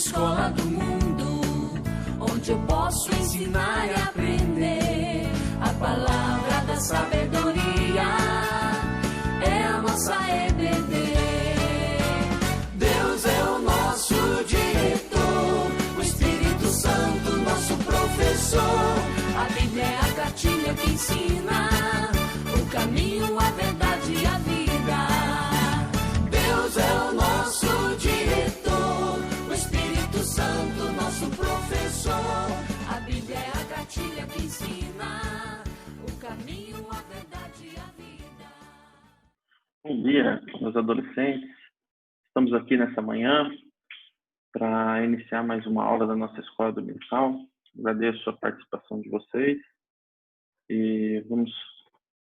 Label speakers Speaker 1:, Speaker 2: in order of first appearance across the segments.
Speaker 1: escola do mundo, onde eu posso ensinar e aprender. A palavra da sabedoria é a nossa EBD. Deus é o nosso diretor, o Espírito Santo nosso professor. A Bíblia é a cartilha que ensina o caminho, a verdade e a vida. Deus é o nosso diretor, o Espírito Santo nosso professor. A Bíblia é a cartilha que ensina o caminho, a verdade e a vida.
Speaker 2: Bom dia, meus adolescentes. Estamos aqui nessa manhã para iniciar mais uma aula da nossa escola dominical. Agradeço a participação de vocês e vamos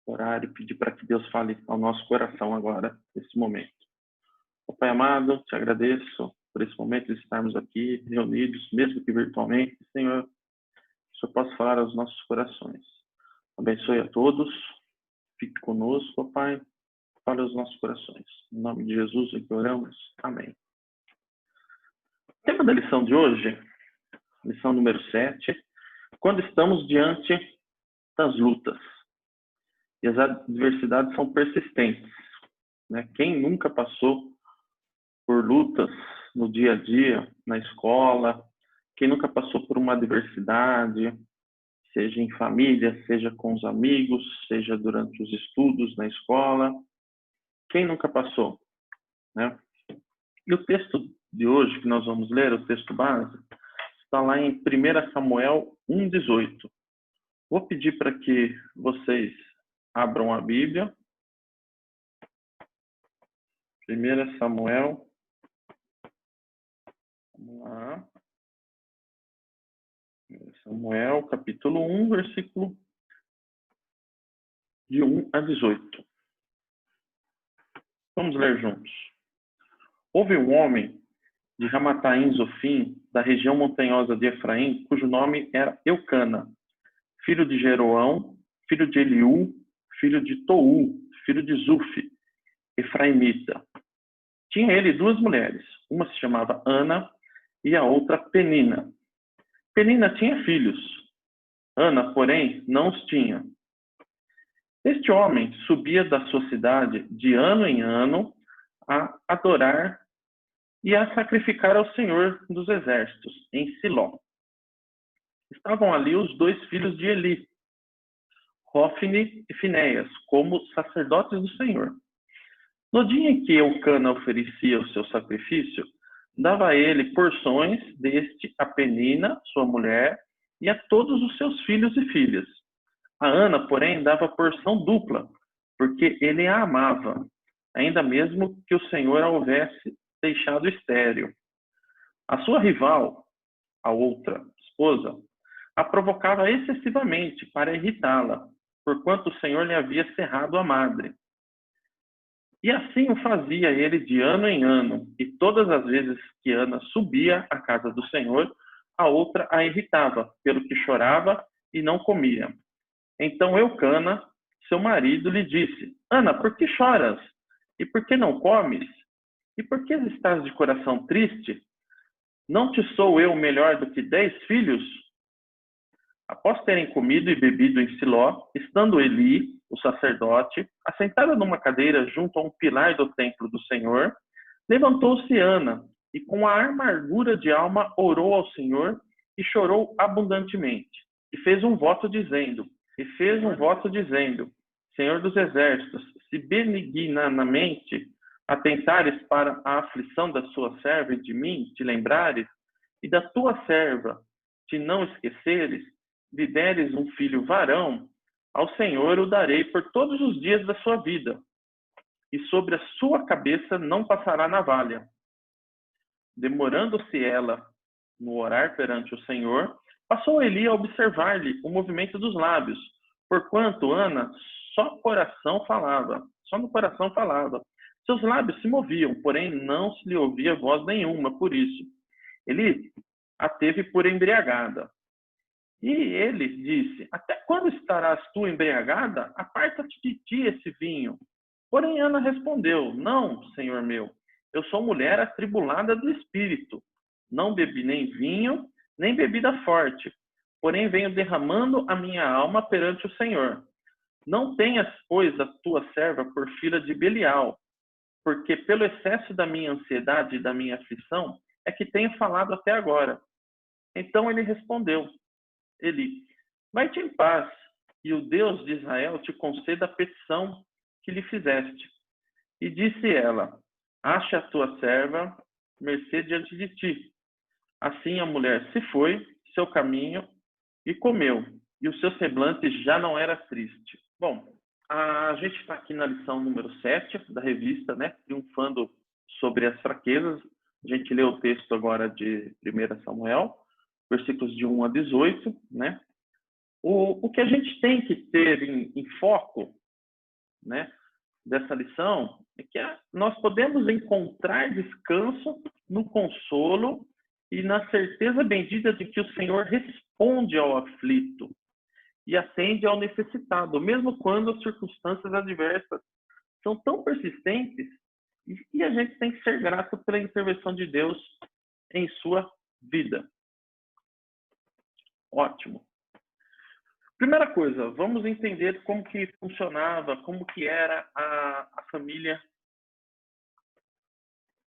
Speaker 2: orar e pedir para que Deus fale ao nosso coração agora, nesse momento. Pai amado, te agradeço por esse momento de estarmos aqui reunidos, mesmo que virtualmente. Senhor, que o Senhor possa falar aos nossos corações. Abençoe a todos, fique conosco, Pai, fale aos nossos corações. Em nome de Jesus é que oramos. Amém. O tema da lição de hoje, lição número 7, quando estamos diante das lutas. E as adversidades são persistentes, né? Quem nunca passou por lutas no dia a dia, na escola, quem nunca passou por uma adversidade, seja em família, seja com os amigos, seja durante os estudos na escola, quem nunca passou, né? E o texto de hoje que nós vamos ler, o texto base, está lá em 1 Samuel 1,18. Vou pedir para que vocês abram a Bíblia. 1 Samuel. Vamos lá. 1 Samuel, capítulo 1, versículo de 1 a 18. Vamos ler juntos. Houve um homem de Ramataim Zofim, da região montanhosa de Efraim, cujo nome era Eucana, filho de Jeroão, filho de Eliú, filho de Tou, filho de Zufi, efraimita. Tinha ele duas mulheres, uma se chamava Ana e a outra Penina. Penina tinha filhos, Ana, porém, não os tinha. Este homem subia da sua cidade de ano em ano a adorar e a sacrificar ao Senhor dos Exércitos, em Siló. Estavam ali os dois filhos de Eli, Hofni e Finéias, como sacerdotes do Senhor. No dia em que Eucana oferecia o seu sacrifício, dava a ele porções deste a Penina, sua mulher, e a todos os seus filhos e filhas. A Ana, porém, dava porção dupla, porque ele a amava, ainda mesmo que o Senhor a houvesse deixado estéril. A sua rival, a outra esposa, a provocava excessivamente para irritá-la, porquanto o Senhor lhe havia cerrado a madre. E assim o fazia ele de ano em ano, e todas as vezes que Ana subia à casa do Senhor, a outra a irritava, pelo que chorava e não comia. Então Eucana, seu marido, lhe disse: Ana, por que choras? E por que não comes? E por que estás de coração triste? Não te sou eu melhor do que 10 filhos? Após terem comido e bebido em Siló, estando Eli, o sacerdote, assentado numa cadeira junto a um pilar do templo do Senhor, levantou-se Ana e com a amargura de alma orou ao Senhor e chorou abundantemente. E fez um voto dizendo, Senhor dos Exércitos, se benignamente atentares para a aflição da sua serva e de mim te lembrares, e da tua serva te não esqueceres, lhe deres um filho varão, ao Senhor o darei por todos os dias da sua vida, e sobre a sua cabeça não passará navalha. Demorando-se ela no orar perante o Senhor, passou Eli a observar-lhe o movimento dos lábios, porquanto Ana só no coração falava. Seus lábios se moviam, porém não se lhe ouvia voz nenhuma, por isso. Eli a teve por embriagada. E ele disse: até quando estarás tu embriagada? Aparta-te de ti esse vinho. Porém Ana respondeu: não, senhor meu, eu sou mulher atribulada do espírito. Não bebi nem vinho, nem bebida forte, porém venho derramando a minha alma perante o Senhor. Não tenhas, pois, a tua serva por filha de Belial, porque pelo excesso da minha ansiedade e da minha aflição é que tenho falado até agora. Então ele respondeu, vai-te em paz, e o Deus de Israel te conceda a petição que lhe fizeste. E disse ela, ache a tua serva mercê diante de ti. Assim a mulher se foi, seu caminho, e comeu, e o seu semblante já não era triste. Bom, a gente está aqui na lição número 7 da revista, né? Triunfando sobre as fraquezas. A gente lê o texto agora de 1 Samuel, versículos de 1 a 18, né? O que a gente tem que ter em foco, né, dessa lição é que nós podemos encontrar descanso no consolo e na certeza bendita de que o Senhor responde ao aflito e atende ao necessitado, mesmo quando as circunstâncias adversas são tão persistentes, e a gente tem que ser grato pela intervenção de Deus em sua vida. Ótimo. Primeira coisa, vamos entender como que funcionava, como que era a família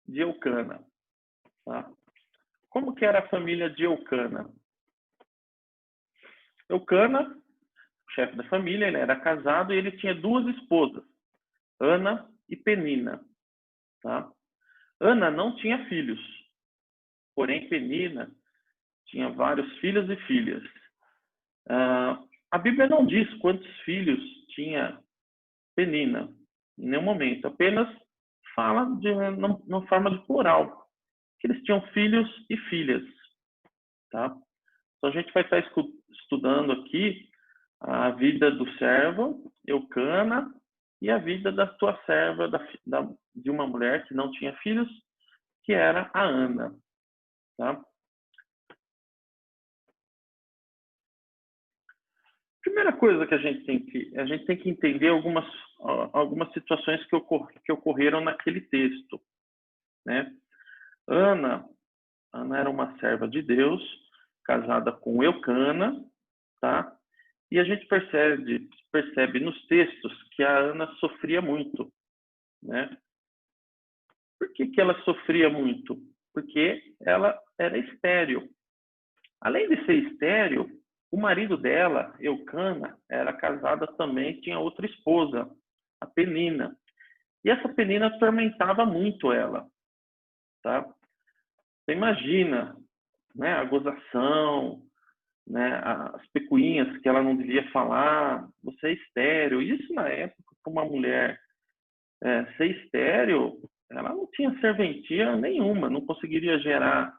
Speaker 2: de Eucana. Tá? Como que era a família de Eucana? Eucana, chefe da família, ele era casado e ele tinha duas esposas, Ana e Penina. Tá? Ana não tinha filhos, porém Penina tinha vários filhos e filhas. A Bíblia não diz quantos filhos tinha Penina, em nenhum momento. Apenas fala de uma forma de plural, que eles tinham filhos e filhas. Tá? Então a gente vai estar estudando aqui a vida do servo, Eucana, e a vida da tua serva, de uma mulher que não tinha filhos, que era a Ana. Tá? Primeira coisa que a gente tem que entender algumas situações que ocorreram naquele texto, né? Ana era uma serva de Deus, casada com Eucana, tá? E a gente percebe nos textos que a Ana sofria muito, né? Por que ela sofria muito? Porque ela era estéril. Além de ser estéril, o marido dela, Eucana, era casada também, tinha outra esposa, a Penina. E essa Penina atormentava muito ela. Tá? Você imagina, né, a gozação, né, as picuinhas que ela não devia falar, você é estéril. Isso na época, para uma mulher ser estéril, ela não tinha serventia nenhuma, não conseguiria gerar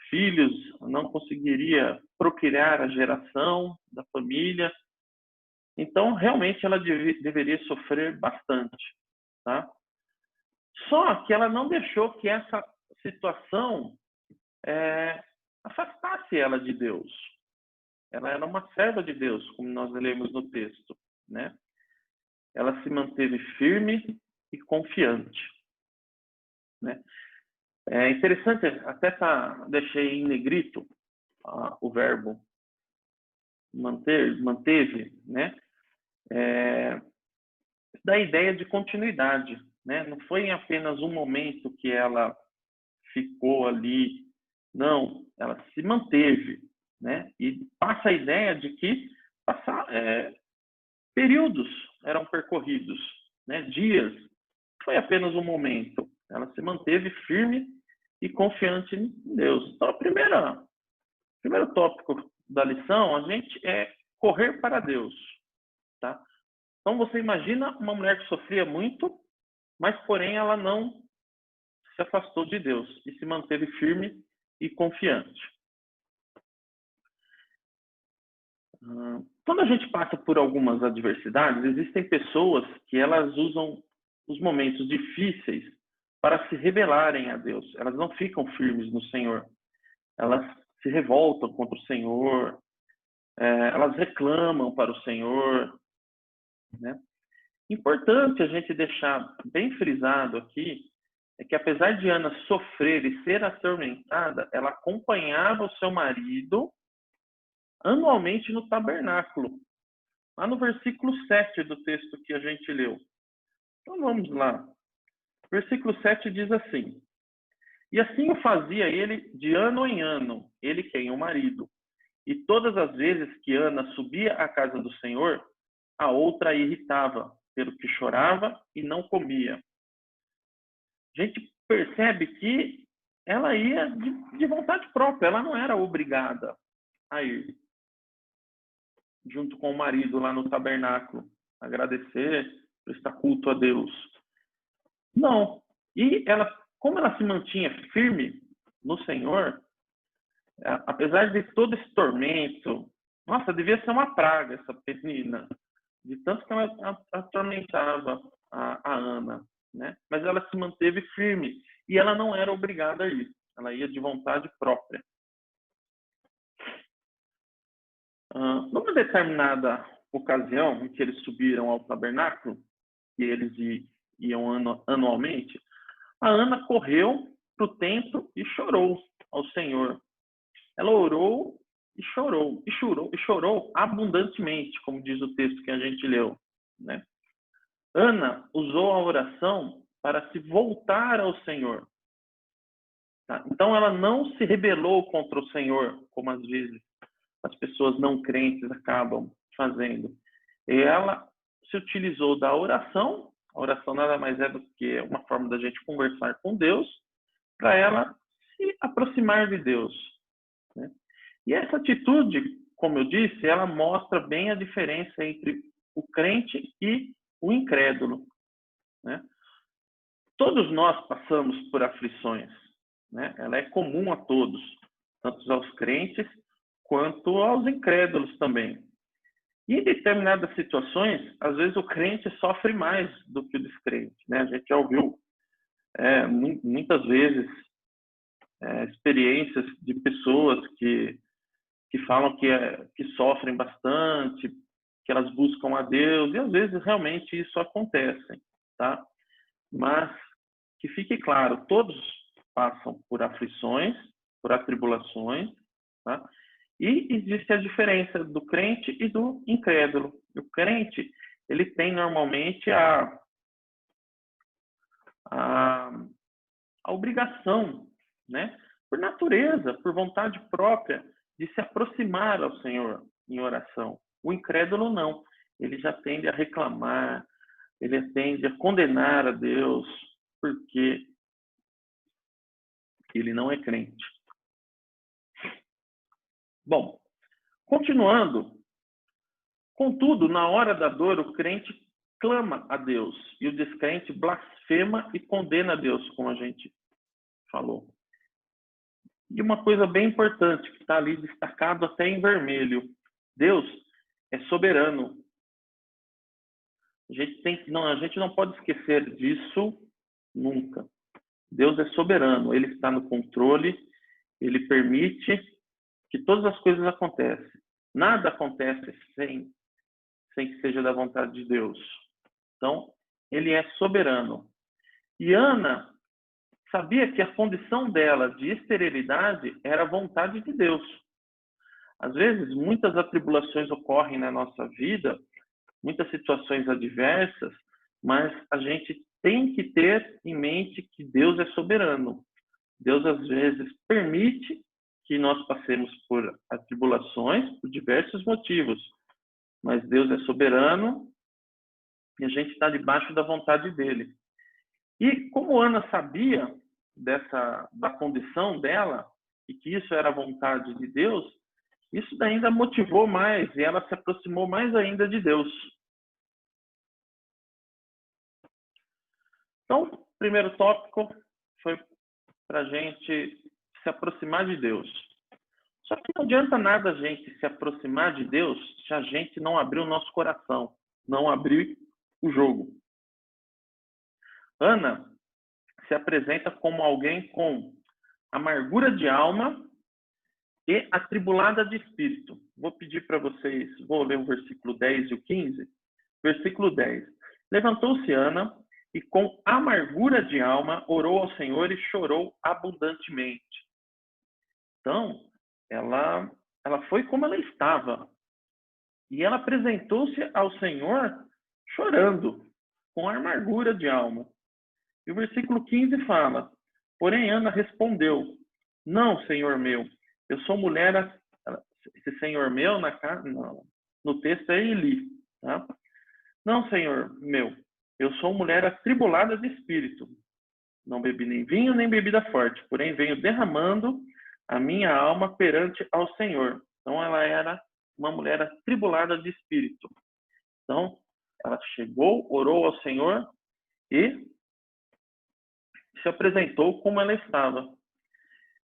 Speaker 2: filhos, não conseguiria procriar a geração da família. Então, realmente, ela deveria sofrer bastante. Tá? Só que ela não deixou que essa situação afastasse ela de Deus. Ela era uma serva de Deus, como nós lemos no texto, né? Ela se manteve firme e confiante, né? É interessante, até deixei em negrito o verbo manteve, né? Dá a ideia de continuidade, né? Não foi em apenas um momento que ela ficou ali, não, ela se manteve, né? E passa a ideia de que períodos eram percorridos, né? Dias, foi apenas um momento. Ela se manteve firme e confiante em Deus. Então, o primeiro tópico da lição, a gente é correr para Deus, tá? Então, você imagina uma mulher que sofria muito, mas, porém, ela não se afastou de Deus e se manteve firme e confiante. Quando a gente passa por algumas adversidades, existem pessoas que elas usam os momentos difíceis para se rebelarem a Deus. Elas não ficam firmes no Senhor. Elas se revoltam contra o Senhor. Elas reclamam para o Senhor, né? Importante a gente deixar bem frisado aqui é que apesar de Ana sofrer e ser atormentada, ela acompanhava o seu marido anualmente no tabernáculo, lá no versículo 7 do texto que a gente leu. Então vamos lá. Versículo 7 diz assim: E assim o fazia ele de ano em ano, ele quem? O marido. E todas as vezes que Ana subia à casa do Senhor, a outra a irritava, pelo que chorava e não comia. A gente percebe que ela ia de vontade própria, ela não era obrigada a ir junto com o marido lá no tabernáculo, agradecer, prestar culto a Deus. Não. E ela, como ela se mantinha firme no Senhor, apesar de todo esse tormento, nossa, devia ser uma praga essa menina, de tanto que ela atormentava a Ana, né? Mas ela se manteve firme e ela não era obrigada a ir, ela ia de vontade própria. Numa determinada ocasião em que eles subiram ao tabernáculo, e eles iam anualmente, a Ana correu para o templo e chorou ao Senhor. Ela orou e chorou, e chorou abundantemente, como diz o texto que a gente leu, né? Ana usou a oração para se voltar ao Senhor. Tá? Então ela não se rebelou contra o Senhor, como às vezes as pessoas não crentes acabam fazendo. E ela se utilizou da oração. A oração nada mais é do que uma forma da gente conversar com Deus, para ela se aproximar de Deus, né? E essa atitude, como eu disse, ela mostra bem a diferença entre o crente e o incrédulo, né? Todos nós passamos por aflições, né? Ela é comum a todos, tanto aos crentes quanto aos incrédulos também. E em determinadas situações, às vezes o crente sofre mais do que o descrente, né? A gente já ouviu muitas vezes experiências de pessoas que falam que sofrem bastante, que elas buscam a Deus, e às vezes realmente isso acontece, tá? Mas que fique claro, todos passam por aflições, por atribulações, tá? E existe a diferença do crente e do incrédulo. O crente, ele tem normalmente a obrigação, né? Por natureza, por vontade própria, de se aproximar ao Senhor em oração. O incrédulo não. Ele já tende a reclamar, ele tende a condenar a Deus, porque ele não é crente. Bom, continuando, contudo, na hora da dor, o crente clama a Deus e o descrente blasfema e condena a Deus, como a gente falou. E uma coisa bem importante, que está ali destacado até em vermelho: Deus é soberano. A gente não pode esquecer disso nunca. Deus é soberano, Ele está no controle, Ele permite que todas as coisas aconteçam. Nada acontece sem que seja da vontade de Deus. Então, Ele é soberano. E Ana sabia que a condição dela de esterilidade era a vontade de Deus. Às vezes, muitas atribulações ocorrem na nossa vida, muitas situações adversas, mas a gente tem que ter em mente que Deus é soberano. Deus, às vezes, permite que nós passemos por atribulações por diversos motivos, mas Deus é soberano e a gente está debaixo da vontade dele. E como Ana sabia da condição dela e que isso era a vontade de Deus, isso ainda motivou mais e ela se aproximou mais ainda de Deus. Então, o primeiro tópico foi para a gente se aproximar de Deus. Só que não adianta nada a gente se aproximar de Deus se a gente não abrir o nosso coração, não abrir o jogo. Ana se apresenta como alguém com amargura de alma e atribulada de espírito. Vou pedir para vocês, vou ler o versículo 10 e o 15. Versículo 10. Levantou-se Ana e com amargura de alma orou ao Senhor e chorou abundantemente. Então, ela foi como ela estava. E ela apresentou-se ao Senhor chorando, com amargura de alma. E o versículo 15 fala: porém Ana respondeu: não, Senhor meu, eu sou mulher. Esse Senhor meu no texto é Eli, tá? Não, Senhor meu, eu sou mulher atribulada de espírito. Não bebi nem vinho nem bebida forte, porém venho derramando a minha alma perante ao Senhor. Então ela era uma mulher atribulada de espírito. Então ela chegou, orou ao Senhor e se apresentou como ela estava.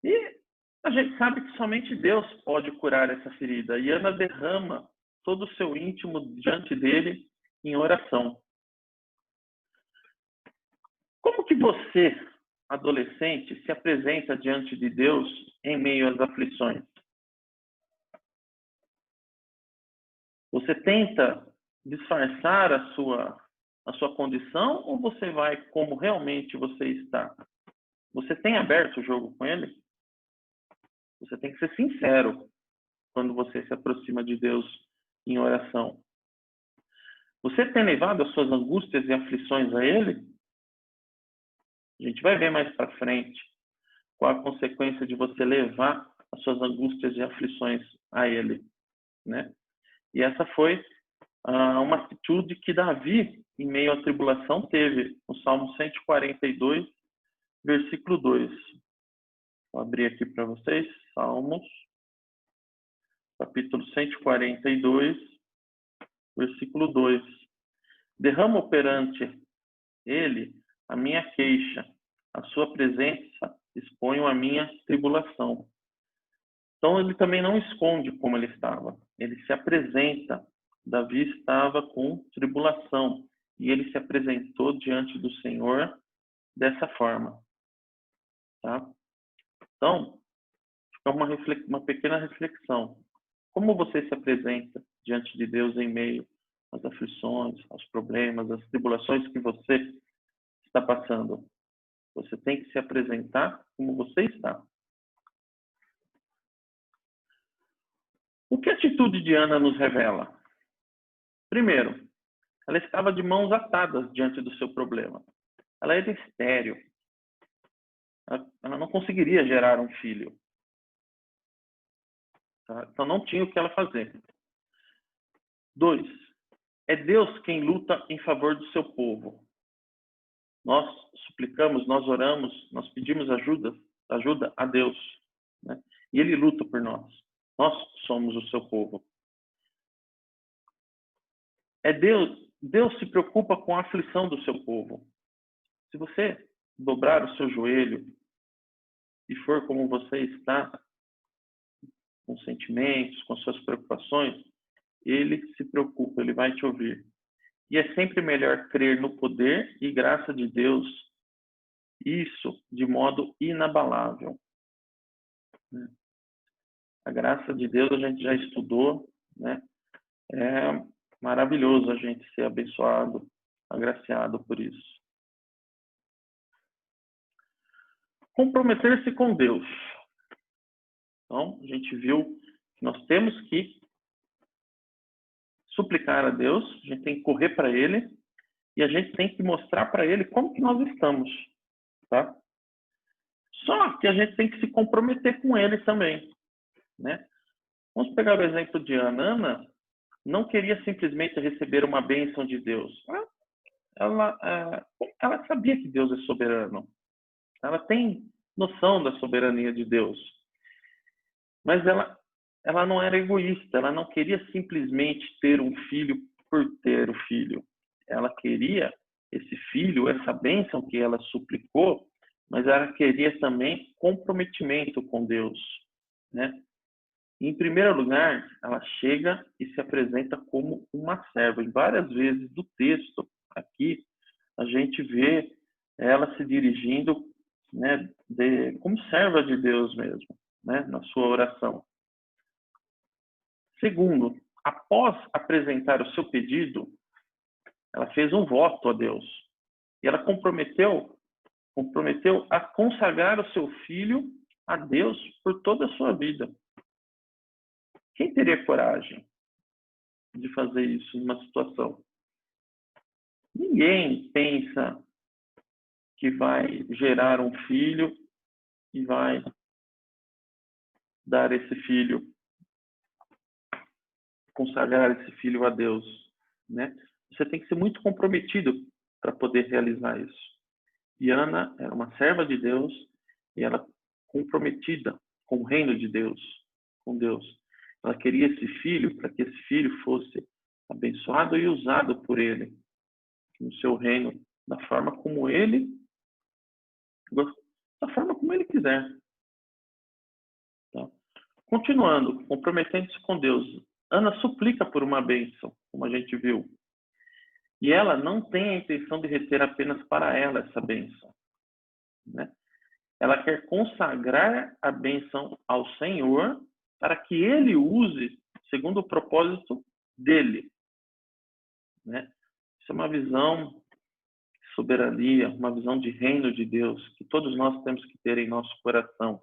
Speaker 2: E a gente sabe que somente Deus pode curar essa ferida. E Ana derrama todo o seu íntimo diante dele em oração. Como que você, adolescente, se apresenta diante de Deus em meio às aflições? Você tenta disfarçar a sua condição ou você vai como realmente você está? Você tem aberto o jogo com ele? Você tem que ser sincero quando você se aproxima de Deus em oração. Você tem levado as suas angústias e aflições a ele? A gente vai ver mais para frente qual a consequência de você levar as suas angústias e aflições a ele, né? E essa foi uma atitude que Davi, em meio à tribulação, teve no Salmo 142, versículo 2. Vou abrir aqui para vocês, Salmos, capítulo 142, versículo 2. Derramo perante ele a minha queixa, a sua presença exponho a minha tribulação. Então ele também não esconde como ele estava, ele se apresenta. Davi estava com tribulação e ele se apresentou diante do Senhor dessa forma, tá? Então, fica uma pequena reflexão. Como você se apresenta diante de Deus em meio às aflições, aos problemas, às tribulações que você está passando? Você tem que se apresentar como você está. O que a atitude de Ana nos revela? Primeiro, ela estava de mãos atadas diante do seu problema. Ela era estéril. Ela não conseguiria gerar um filho. Tá? Então não tinha o que ela fazer. 2. É Deus quem luta em favor do seu povo. Nós suplicamos, nós oramos, nós pedimos ajuda a Deus, né? E Ele luta por nós. Nós somos o seu povo. É Deus se preocupa com a aflição do seu povo. Se você dobrar o seu joelho e for como você está, com sentimentos, com suas preocupações, Ele se preocupa, Ele vai te ouvir. E é sempre melhor crer no poder e graça de Deus, isso de modo inabalável. A graça de Deus a gente já estudou, né? É maravilhoso a gente ser abençoado, agraciado por isso. Comprometer-se com Deus. Então, a gente viu que nós temos que suplicar a Deus, a gente tem que correr para Ele e a gente tem que mostrar para Ele como que nós estamos, tá? Só que a gente tem que se comprometer com Ele também, né? Vamos pegar o exemplo de Ana. Ana não queria simplesmente receber uma bênção de Deus. Ela sabia que Deus é soberano. Ela tem noção da soberania de Deus. Mas ela não era egoísta. Ela não queria simplesmente ter um filho por ter o filho. Ela queria esse filho, essa bênção que ela suplicou, mas ela queria também comprometimento com Deus, né? Em primeiro lugar, ela chega e se apresenta como uma serva. Em várias vezes do texto aqui, a gente vê ela se dirigindo, né, como serva de Deus mesmo, né, na sua oração. Segundo, após apresentar o seu pedido, ela fez um voto a Deus. E ela comprometeu a consagrar o seu filho a Deus por toda a sua vida. Quem teria coragem de fazer isso numa situação? Ninguém pensa que vai gerar um filho e vai dar esse filho, consagrar esse filho a Deus, né? Você tem que ser muito comprometido para poder realizar isso. E Ana era uma serva de Deus e ela comprometida com o reino de Deus, com Deus. Ela queria esse filho para que esse filho fosse abençoado e usado por ele no seu reino, da forma como ele quiser. Tá? Continuando, comprometendo-se com Deus, Ana suplica por uma bênção, como a gente viu. E ela não tem a intenção de reter apenas para ela essa bênção, né? Ela quer consagrar a bênção ao Senhor para que ele use segundo o propósito dele, né? Isso é uma visão de soberania, uma visão de reino de Deus, que todos nós temos que ter em nosso coração.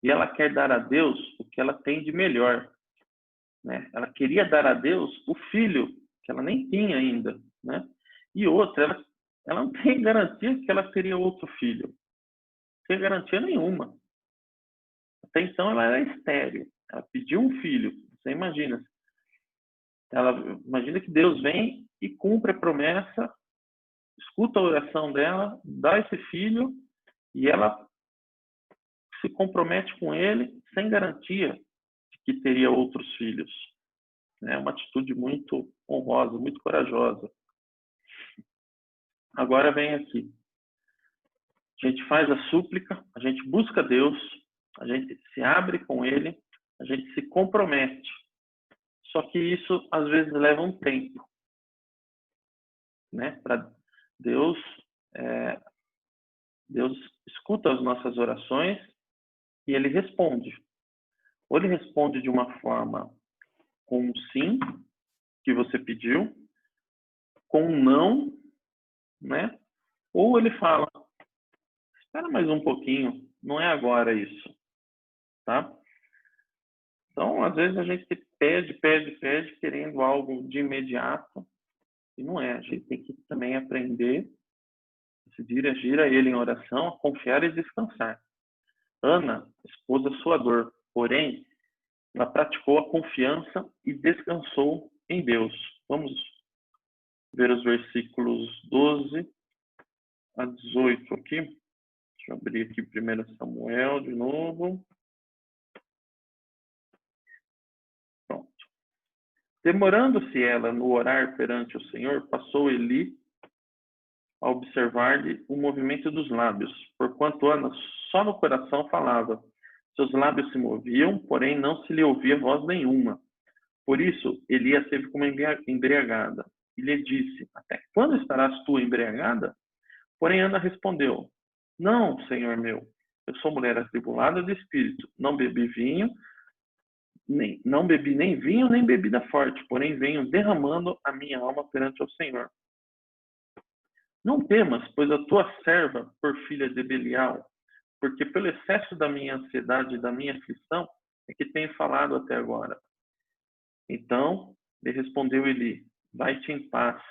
Speaker 2: E ela quer dar a Deus o que ela tem de melhor, né? Ela queria dar a Deus o filho, que ela nem tinha ainda, né? E outra, ela não tem garantia que ela teria outro filho. Não tem garantia nenhuma. Até então ela era estéril. Ela pediu um filho. Você imagina. Imagina que Deus vem e cumpre a promessa, escuta a oração dela, dá esse filho e ela se compromete com ele sem garantia de que teria outros filhos. É uma atitude muito honrosa, muito corajosa. Agora vem aqui. A gente faz a súplica, a gente busca Deus, a gente se abre com Ele, a gente se compromete. Só que isso, às vezes, leva um tempo, né? Para Deus, Deus escuta as nossas orações e Ele responde. Ou Ele responde de uma forma com um sim, que você pediu, com um não, né? Ou Ele fala, espera mais um pouquinho, não é agora isso, tá? Então, às vezes a gente pede, querendo algo de imediato, e não é. A gente tem que também aprender a se dirigir a Ele em oração, a confiar e descansar. Ana expôs a sua dor, porém, ela praticou a confiança e descansou em Deus. Vamos ver os versículos 12 a 18 aqui. Deixa eu abrir aqui 1 Samuel de novo. Pronto. Demorando-se ela no orar perante o Senhor, passou Eli a observar-lhe o movimento dos lábios, porquanto Ana só no coração falava. Seus lábios se moviam, porém não se lhe ouvia voz nenhuma. Por isso, Eli a teve como embriagada. E lhe disse, até quando estarás tu embriagada? Porém Ana respondeu, não, Senhor meu, eu sou mulher atribulada de espírito, não bebi nem vinho, nem bebida forte, porém venho derramando a minha alma perante o Senhor. Não temas, pois a tua serva, por filha de Belial, porque pelo excesso da minha ansiedade e da minha aflição é que tenho falado até agora. Então lhe respondeu Eli, vai-te em paz,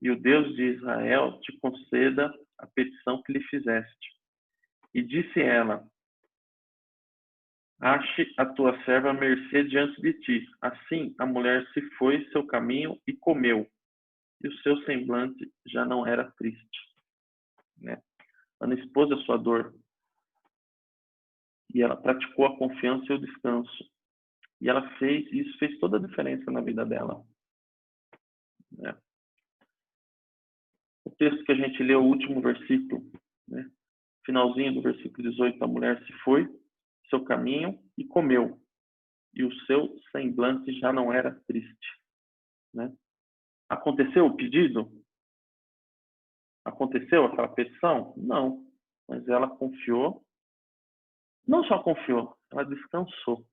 Speaker 2: e o Deus de Israel te conceda a petição que lhe fizeste. E disse ela, ache a tua serva à mercê diante de ti. Assim a mulher se foi seu caminho e comeu, e o seu semblante já não era triste, né? Ana expôs a sua dor, e ela praticou a confiança e o descanso. E isso fez toda a diferença na vida dela, né? O texto que a gente leu, o último versículo, né? Finalzinho do versículo 18, a mulher se foi, seu caminho, e comeu. E o seu semblante já não era triste, né? Aconteceu o pedido? Aconteceu aquela petição? Não. Mas ela confiou. Não só confiou, ela descansou.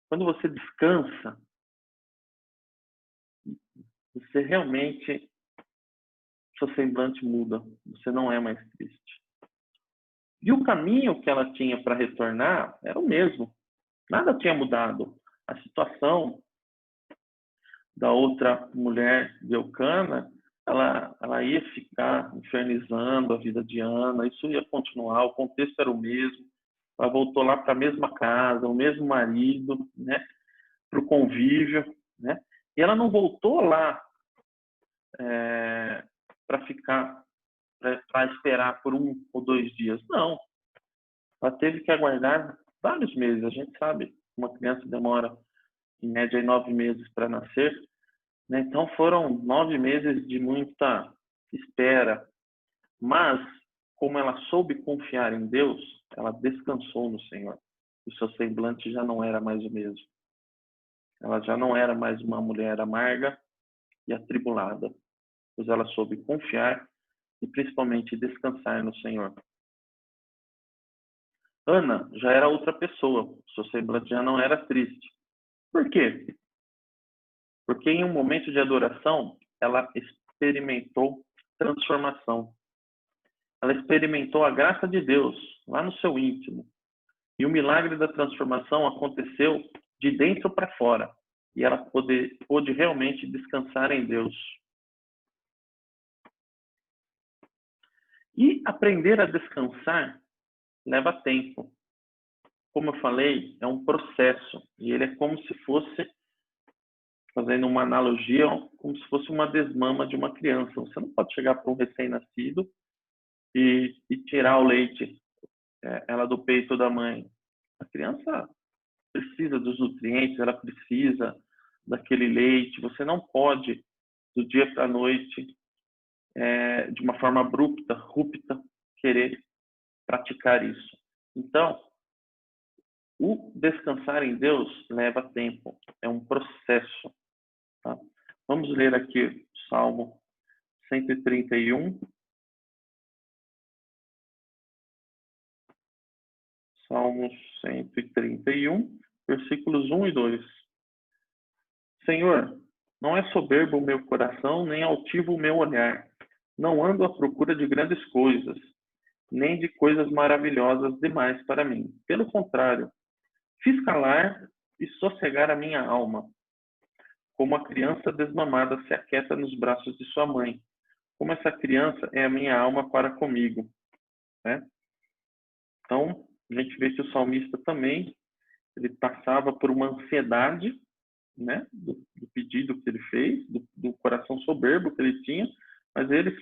Speaker 2: Quando você descansa, você realmente seu semblante muda, você não é mais triste. E o caminho que ela tinha para retornar era o mesmo, nada tinha mudado. A situação da outra mulher de Eucana, ela ia ficar infernizando a vida de Ana, isso ia continuar, o contexto era o mesmo. Ela voltou lá para a mesma casa, o mesmo marido, né, para o convívio, né, e ela não voltou lá para ficar, para esperar por 1 ou 2 dias, não. Ela teve que aguardar vários meses. A gente sabe, uma criança demora em média 9 meses para nascer, né? Então foram 9 meses de muita espera, mas como ela soube confiar em Deus, ela descansou no Senhor. O seu semblante já não era mais o mesmo. Ela já não era mais uma mulher amarga e atribulada, pois ela soube confiar e principalmente descansar no Senhor. Ana já era outra pessoa, seu semblante já não era triste. Por quê? Porque em um momento de adoração, ela experimentou transformação. Ela experimentou a graça de Deus lá no seu íntimo. E o milagre da transformação aconteceu de dentro para fora. E ela pôde realmente descansar em Deus. E aprender a descansar leva tempo. Como eu falei, é um processo. E ele é como se fosse, fazendo uma analogia, como se fosse uma desmama de uma criança. Você não pode chegar para um recém-nascido e tirar o leite, ela do peito da mãe. A criança precisa dos nutrientes, ela precisa daquele leite. Você não pode, do dia para a noite, de uma forma abrupta, rúpida, querer praticar isso. Então, o descansar em Deus leva tempo, é um processo. Tá? Vamos ler aqui o Salmo 131. Salmo 131, versículos 1 e 2. Senhor, não é soberbo o meu coração, nem altivo o meu olhar. Não ando à procura de grandes coisas, nem de coisas maravilhosas demais para mim. Pelo contrário, fiz calar e sossegar a minha alma, como a criança desmamada se aquieta nos braços de sua mãe. Como essa criança é a minha alma para comigo. Né? Então, a gente vê que o salmista também, ele passava por uma ansiedade, né, do pedido que ele fez, do coração soberbo que ele tinha, mas ele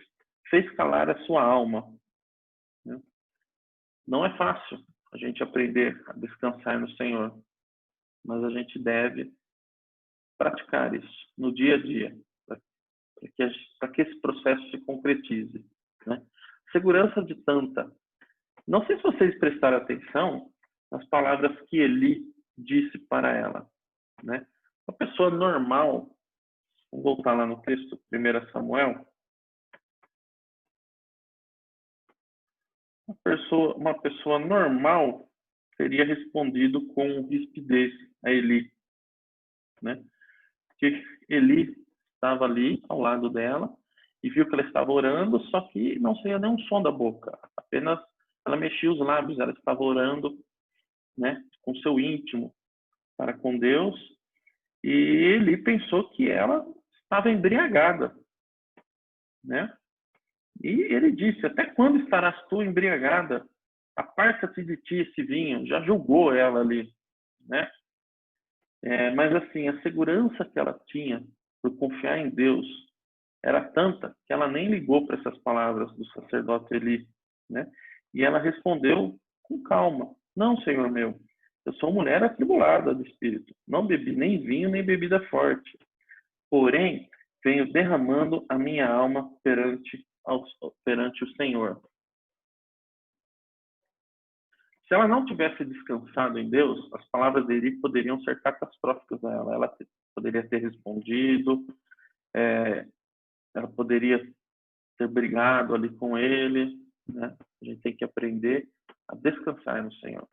Speaker 2: fez calar a sua alma. Né? Não é fácil a gente aprender a descansar no Senhor, mas a gente deve praticar isso no dia a dia, para que esse processo se concretize. Né? Segurança de tanta. Não sei se vocês prestaram atenção nas palavras que Eli disse para ela. Né? Uma pessoa normal, vamos voltar lá no texto, 1 Samuel, uma pessoa normal teria respondido com rispidez a Eli. Né? Que Eli estava ali ao lado dela e viu que ela estava orando, só que não saía nenhum som da boca, apenas ela mexia os lábios, ela estava orando, né, com seu íntimo para com Deus, e ele pensou que ela estava embriagada, né? E ele disse: até quando estarás tu embriagada? Aparta-te de ti esse vinho. Já julgou ela ali, né? Mas assim, a segurança que ela tinha por confiar em Deus era tanta que ela nem ligou para essas palavras do sacerdote Eli, né? E ela respondeu com calma: não, Senhor meu, eu sou mulher atribulada do espírito. Não bebi nem vinho nem bebida forte. Porém, venho derramando a minha alma perante o Senhor. Se ela não tivesse descansado em Deus, as palavras dele poderiam ser catastróficas a ela. Ela poderia ter respondido, ela poderia ter brigado ali com ele. Né? A gente tem que aprender a descansar no Senhor.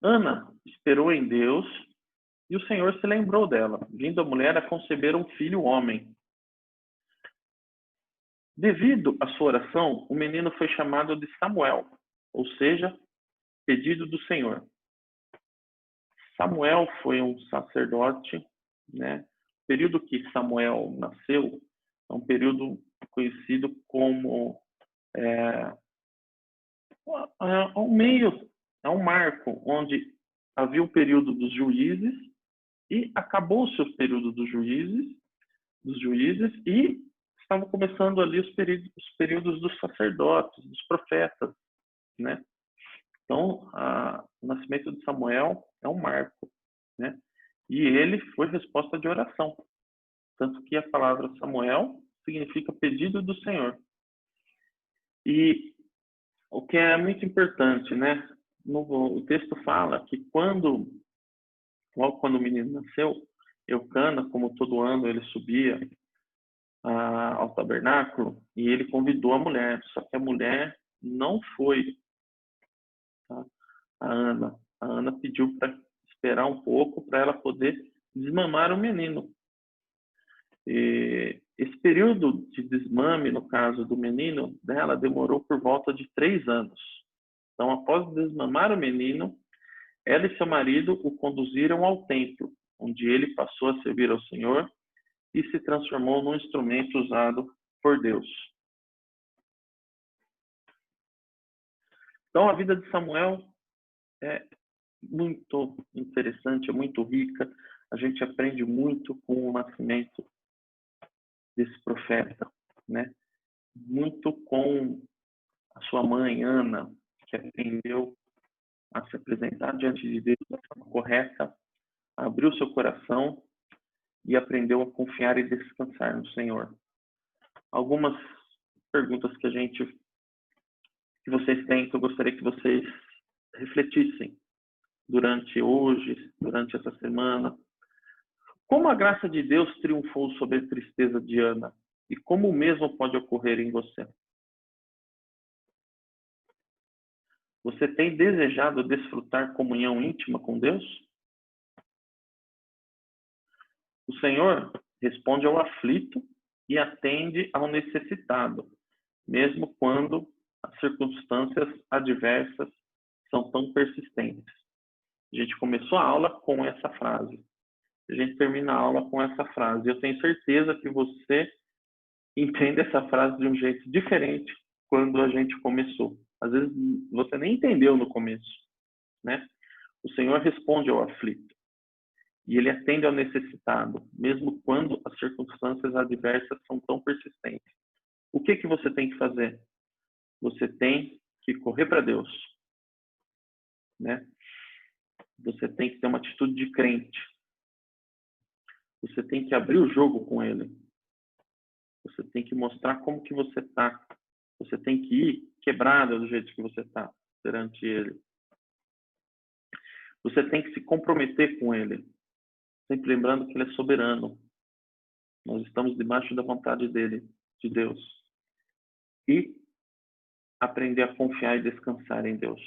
Speaker 2: Ana esperou em Deus e o Senhor se lembrou dela, vindo a mulher a conceber um filho homem. Devido à sua oração, o menino foi chamado de Samuel, ou seja, pedido do Senhor. Samuel foi um sacerdote, né? O período que Samuel nasceu é um período conhecido como um marco, onde havia o período dos juízes e acabou-se o período dos juízes e estavam começando ali os períodos dos sacerdotes, dos profetas, né? Então, o nascimento de Samuel é um marco, né? E ele foi resposta de oração. Tanto que a palavra Samuel significa pedido do Senhor. E o que é muito importante, né? O texto fala que logo quando o menino nasceu, Eucana, como todo ano, ele subia ao tabernáculo e ele convidou a mulher. Só que a mulher não foi. Tá? A Ana pediu para esperar um pouco para ela poder desmamar o menino. E esse período de desmame, no caso do menino, dela demorou por volta de 3 anos. Então, após desmamar o menino, ela e seu marido o conduziram ao templo, onde ele passou a servir ao Senhor e se transformou num instrumento usado por Deus. Então, a vida de Samuel é muito interessante, é muito rica. A gente aprende muito com o nascimento desse profeta, né? Muito com a sua mãe, Ana, que aprendeu a se apresentar diante de Deus da forma correta, abriu seu coração e aprendeu a confiar e descansar no Senhor. Algumas perguntas que vocês têm, que eu gostaria que vocês refletissem durante essa semana. Como a graça de Deus triunfou sobre a tristeza de Ana? E como o mesmo pode ocorrer em você? Você tem desejado desfrutar comunhão íntima com Deus? O Senhor responde ao aflito e atende ao necessitado, mesmo quando as circunstâncias adversas são tão persistentes. A gente começou a aula com essa frase. A gente termina a aula com essa frase. Eu tenho certeza que você entende essa frase de um jeito diferente quando a gente começou. Às vezes você nem entendeu no começo, né? O Senhor responde ao aflito e ele atende ao necessitado, mesmo quando as circunstâncias adversas são tão persistentes. O que você tem que fazer? Você tem que correr para Deus, né? Você tem que ter uma atitude de crente. Você tem que abrir o jogo com ele. Você tem que mostrar como que você está. Você tem que ir quebrado do jeito que você está perante ele. Você tem que se comprometer com ele. Sempre lembrando que ele é soberano. Nós estamos debaixo da vontade dele, de Deus. E aprender a confiar e descansar em Deus.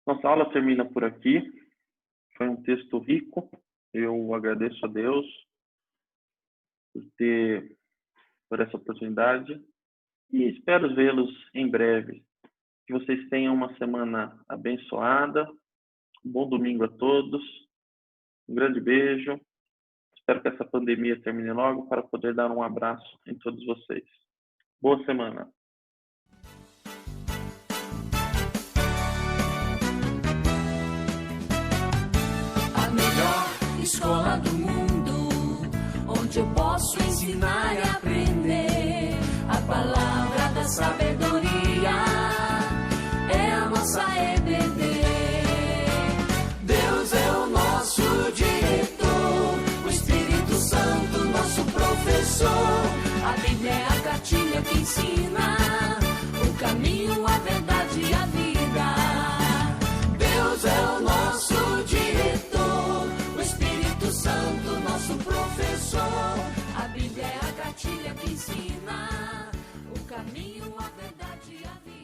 Speaker 2: Nossa aula termina por aqui. Foi um texto rico. Eu agradeço a Deus por essa oportunidade e espero vê-los em breve. Que vocês tenham uma semana abençoada. Um bom domingo a todos. Um grande beijo. Espero que essa pandemia termine logo para poder dar um abraço em todos vocês. Boa semana.
Speaker 1: Escola do mundo, onde eu posso ensinar e aprender. A palavra da sabedoria é a nossa EBD. Deus é o nosso diretor, o Espírito Santo, nosso professor. A Bíblia é a cartilha que ensina o caminho, a verdade e a vida. Deus é o nosso diretor, Santo, nosso professor. A Bíblia é a cartilha que ensina o caminho, a verdade e a vida.